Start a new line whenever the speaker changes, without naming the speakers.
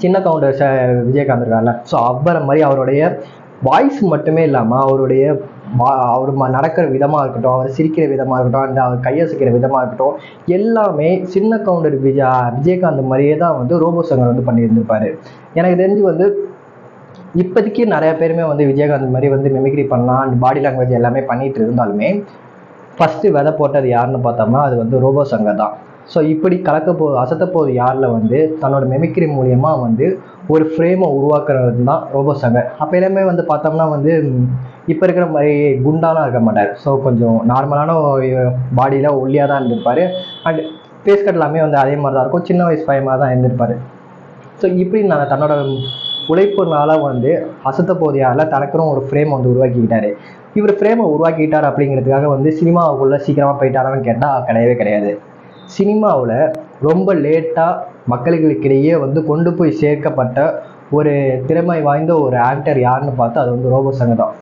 சின்ன கவுண்டர் விஜயகாந்த் இருக்கார்ல, ஸோ அவரை மாதிரி அவருடைய வாய்ஸ் மட்டுமே இல்லாமல் அவருடைய அவர் நடக்கிற விதமாக இருக்கட்டும், அவர் சிரிக்கிற விதமாக இருக்கட்டும், அந்த அவர் கையசைக்கிற விதமாக இருக்கட்டும், எல்லாமே சின்ன கவுண்டர் விஜயகாந்த் மாதிரியே தான் வந்து ரோபோ சங்கர் வந்து பண்ணியிருந்திருப்பாரு. எனக்கு தெரிஞ்சு வந்து இப்போதைக்கு நிறைய பேருமே வந்து விஜயகாந்த் மாதிரி வந்து மிமிக்ரி பண்ணலாம், பாடி லாங்குவேஜ் எல்லாமே பண்ணிட்டு இருந்தாலுமே ஃபஸ்ட்டு விதை போட்டது யாருன்னு பார்த்தோம்னா அது வந்து ரோபோ சங்கர் தான். ஸோ இப்படி அசத்த போகுது யாரில் வந்து தன்னோட மெமிக்ரி மூலியமாக வந்து ஒரு ஃப்ரேமை உருவாக்குறது தான் ரோபோ சங்கர். அப்போ எல்லாமே வந்து பார்த்தோம்னா வந்து இப்போ இருக்கிற மாதிரி குண்டாலாம் இருக்க மாட்டார். ஸோ கொஞ்சம் நார்மலான பாடியில் ஒல்லியாக தான் இருந்திருப்பார். அண்ட் ஃபேஸ் கட் எல்லாமே வந்து அதே மாதிரி தான் இருக்கும், சின்ன வயசு பையமாக தான் இருந்திருப்பார். ஸோ இப்படி நான் தன்னோட உழைப்புனால வந்து அசத்த போது யாரில் தனக்குன்னு ஒரு ஃப்ரேம் வந்து உருவாக்கிக்கிட்டாரு. இவர் ஃப்ரேமை உருவாக்கிட்டார் அப்படிங்கிறதுக்காக வந்து சினிமாவுக்குள்ளே சீக்கிரமாக போயிட்டாரான்னு கேட்டால் கிடையவே கிடையாது. சினிமாவில் ரொம்ப லேட்டாக மக்களுக்கிடையே வந்து கொண்டு போய் சேர்க்கப்பட்ட ஒரு திறமை வாய்ந்த ஒரு ஆக்டர் யாருன்னு பார்த்தா அது வந்து ரோபோ சங்கர் தான்.